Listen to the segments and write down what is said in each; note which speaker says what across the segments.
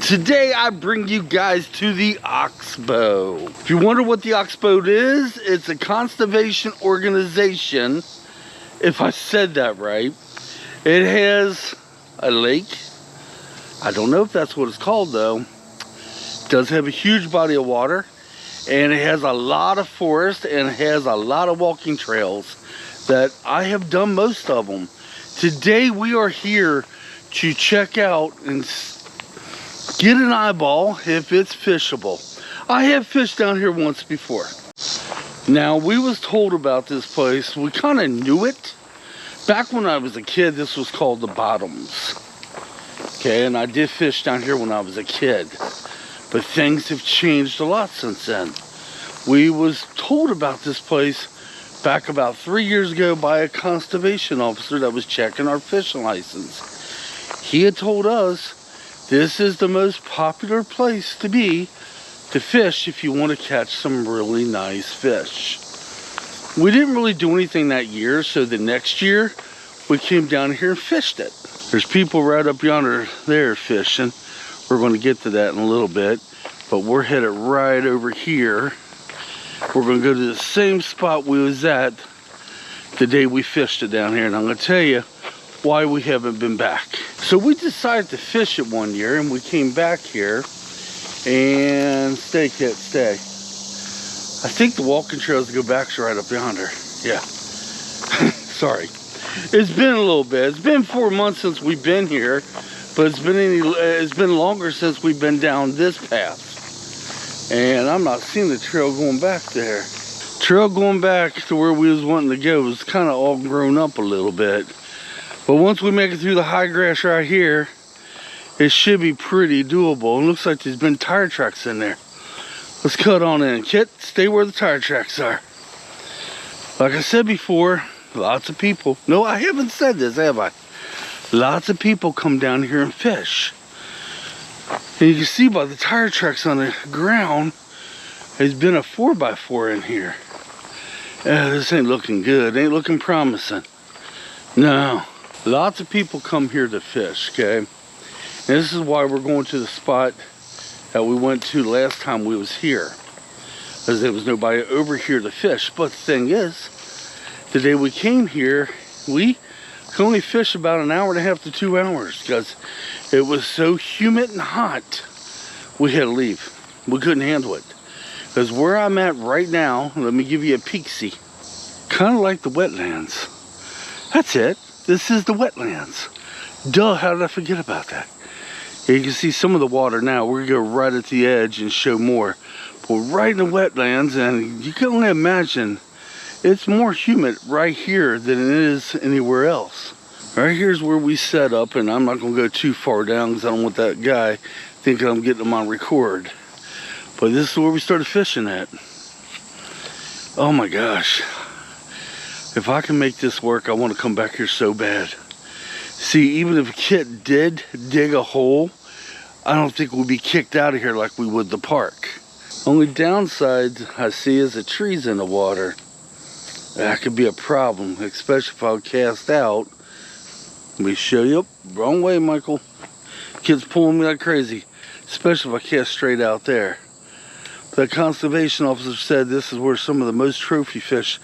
Speaker 1: Today I bring you guys to the Oxbow. If you wonder what the Oxbow is, it's a conservation organization, if I said that right. It has a lake. I don't know if that's what it's called though. It does have a huge body of water, and it has a lot of forest, and it has a lot of walking trails that I have done most of them. Today we are here to check out and get an eyeball if it's fishable. I have fished down here once before. Now, we was told about this place. We kind of knew it. Back when I was a kid, this was called the Bottoms. Okay, and I did fish down here when I was a kid. But things have changed a lot since then. We was told about this place back about 3 years ago by a conservation officer that was checking our fishing license. He had told us this is the most popular place to be to fish if you want to catch some really nice fish. We didn't really do anything that year, so the next year we came down here and fished it. There's people right up yonder there fishing. We're going to get to that in a little bit, but we're headed right over here. We're going to go to the same spot we was at the day we fished it down here, and I'm going to tell you why we haven't been back. So we decided to fish it one year, and we came back here and stay, Kitt, stay. I think the walking trails go back right up yonder. Yeah. Sorry. It's been a little bit. It's been 4 months since we've been here, but it's been longer since we've been down this path. And I'm not seeing the trail going back there. Trail going back to where we was wanting to go was kind of all grown up a little bit. But once we make it through the high grass right here, it should be pretty doable. It looks like there's been tire tracks in there. Let's cut on in. Kitt, stay where the tire tracks are. Like I said before, lots of people. No, I haven't said this, have I? Lots of people come down here and fish. And you can see by the tire tracks on the ground, there's been a 4x4 in here. This ain't looking good. Ain't looking promising. No. Lots of people come here to fish, okay? And this is why we're going to the spot that we went to last time we was here, because there was nobody over here to fish. But the thing is, the day we came here, we could only fish about an hour and a half to 2 hours because it was so humid and hot. We had to leave. We couldn't handle it. Because where I'm at right now, let me give you a peek-see. Kind of like the wetlands. That's it. This is the wetlands. Duh, how did I forget about that? You can see some of the water now. We're going to go right at the edge and show more. But we're right in the wetlands, and you can only imagine it's more humid right here than it is anywhere else. Right here's where we set up, and I'm not going to go too far down because I don't want that guy thinking I'm getting him on record. But this is where we started fishing at. Oh my gosh. If I can make this work, I want to come back here so bad. See, even if Kitt did dig a hole, I don't think we'll be kicked out of here like we would the park. Only downside I see is the trees in the water. That could be a problem, especially if I cast out. Let me show you. Wrong way, Michael. Kitt's pulling me like crazy, especially if I cast straight out there. The conservation officer said this is where some of the most trophy fish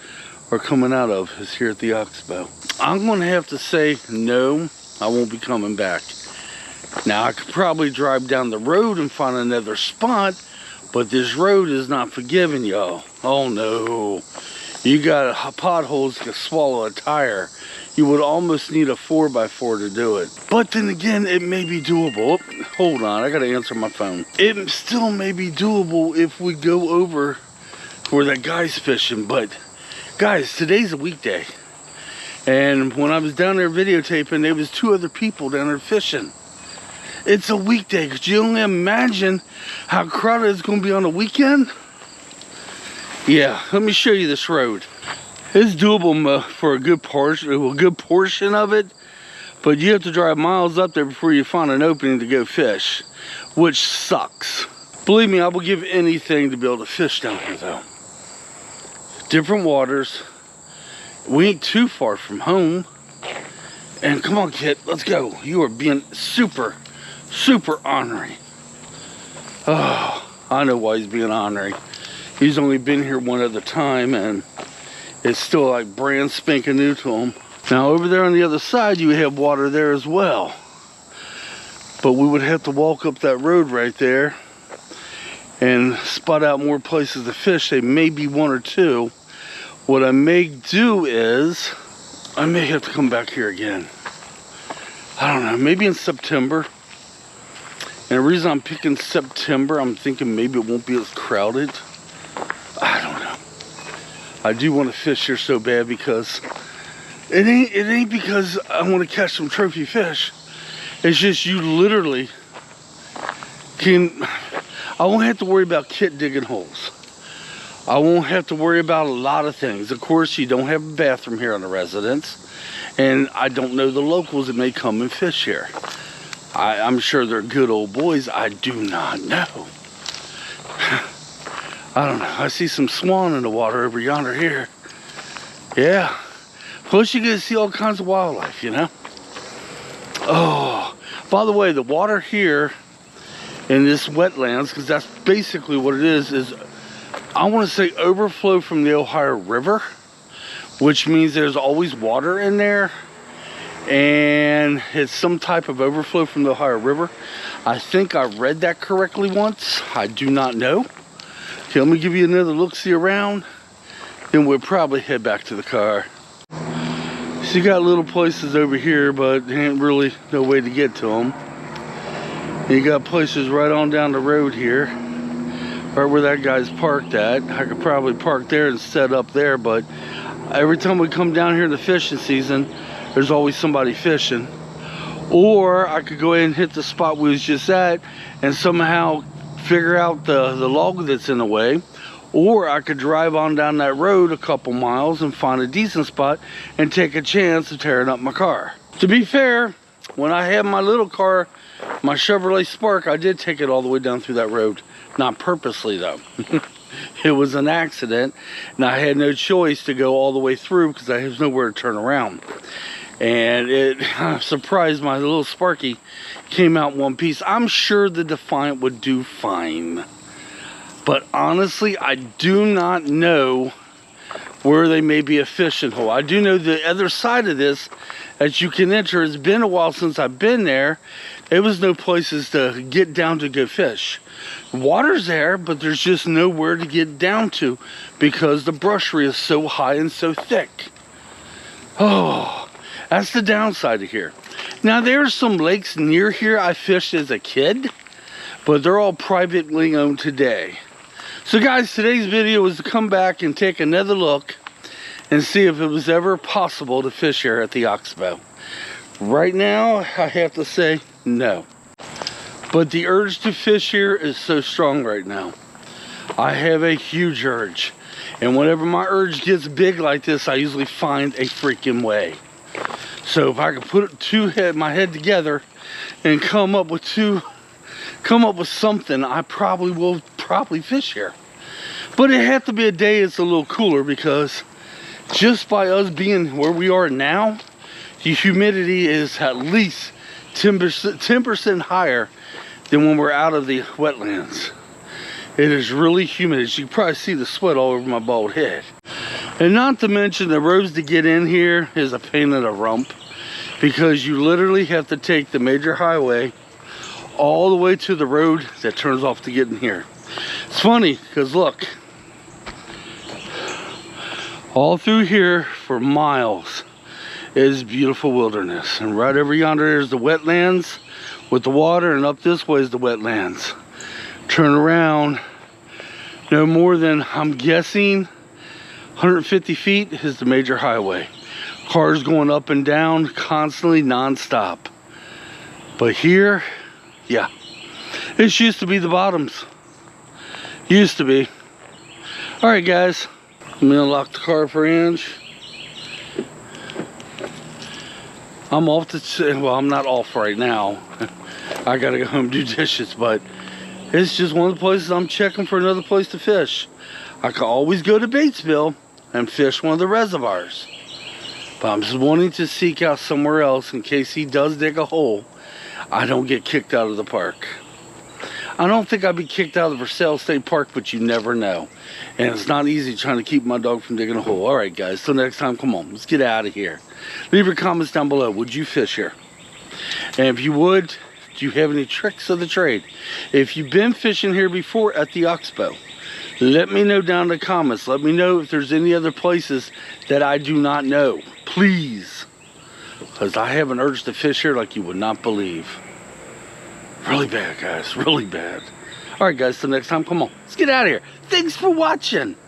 Speaker 1: are coming out of, is here at the Oxbow. I'm going to have to say no, I won't be coming back. Now, I could probably drive down the road and find another spot, but this road is not forgiving, y'all. Oh no. You got potholes that swallow a tire. You would almost need a 4x4 to do it. But then again, it may be doable. Oh, hold on, I gotta answer my phone. It still may be doable if we go over where that guy's fishing. But guys, today's a weekday. And when I was down there videotaping, there was 2 other people down there fishing. It's a weekday. Could you only imagine how crowded it's gonna be on a weekend? Yeah, let me show you this road. It's doable for a good portion of it, but you have to drive miles up there before you find an opening to go fish, which sucks. Believe me, I will give anything to be able to fish down here though. Different waters. We ain't too far from home. And come on, Kitt, let's go. You are being super, super ornery. Oh, I know why he's being ornery. He's only been here one other time, and it's still like brand spanking new to him. Now over there on the other side, you have water there as well. But we would have to walk up that road right there and spot out more places to fish. They may be one or two. What I may do is, I may have to come back here again. I don't know, maybe in September. And the reason I'm picking September, I'm thinking maybe it won't be as crowded. I don't know. I do want to fish here so bad because it ain't because I want to catch some trophy fish. It's just you literally can, I won't have to worry about Kitt digging holes. I won't have to worry about a lot of things. Of course, you don't have a bathroom here on the residence, and I don't know the locals that may come and fish here. I'm sure they're good old boys. I do not know. I don't know. I see some swan in the water over yonder here. Yeah. Plus, you get to see all kinds of wildlife, you know. Oh, by the way, the water here in this wetlands, because that's basically what it is I want to say overflow from the Ohio River, which means there's always water in there, and it's some type of overflow from the Ohio River. I think I read that correctly once. I do not know. Okay, let me give you another look-see around, then we'll probably head back to the car. So you got little places over here, but there ain't really no way to get to them. You got places right on down the road here, right where that guy's parked at. I could probably park there and set up there, but every time we come down here in the fishing season, there's always somebody fishing. Or I could go ahead and hit the spot we was just at and somehow figure out the log that's in the way. Or I could drive on down that road a couple miles and find a decent spot and take a chance of tearing up my car. To be fair, when I had my little car, my Chevrolet Spark, I did take it all the way down through that road. Not purposely though. It was an accident, and I had no choice to go all the way through because I had nowhere to turn around. And it surprised my little Sparky came out one piece. I'm sure the Defiant would do fine. But honestly, I do not know where they may be a fishing hole. I do know the other side of this that you can enter. It's been a while since I've been there. There was no places to get down to go fish. Water's there, but there's just nowhere to get down to because the brushwood is so high and so thick. Oh, that's the downside of here. Now, there's some lakes near here I fished as a kid, but they're all privately owned today. So guys, today's video is to come back and take another look and see if it was ever possible to fish here at the Oxbow. Right now, I have to say no. But the urge to fish here is so strong right now. I have a huge urge. And whenever my urge gets big like this, I usually find a freaking way. So if I could put my head together and come up with something, I probably will fish here. But it had to be a day it's a little cooler because just by us being where we are now, the humidity is at least 10% higher than when we're out of the wetlands. It is really humid. As you can probably see the sweat all over my bald head. And not to mention the roads to get in here is a pain in the rump because you literally have to take the major highway all the way to the road that turns off to get in here. It's funny because look, all through here for miles is beautiful wilderness, and right over yonder is the wetlands with the water, and up this way is the wetlands. Turn around, no more than, I'm guessing, 150 feet is the major highway. Cars going up and down constantly, non-stop. But here, yeah, this used to be the bottoms. Used to be. All right, guys, let me unlock the car for Angie. I'm off to, well, I'm not off right now. I gotta go home and do dishes, but it's just one of the places I'm checking for another place to fish. I could always go to Batesville and fish one of the reservoirs, but I'm just wanting to seek out somewhere else in case he does dig a hole. I don't get kicked out of the park. I don't think I'd be kicked out of the for sale state park, but you never know. And it's not easy trying to keep my dog from digging a hole. All right, guys, till next time, come on, let's get out of here. Leave your comments down below. Would you fish here? And if you would, do you have any tricks of the trade? If you've been fishing here before at the Oxbow, let me know down in the comments. Let me know if there's any other places that I do not know. Please. Because I have an urge to fish here like you would not believe. Really bad, guys. Really bad. All right, guys. Till next time, come on. Let's get out of here. Thanks for watching.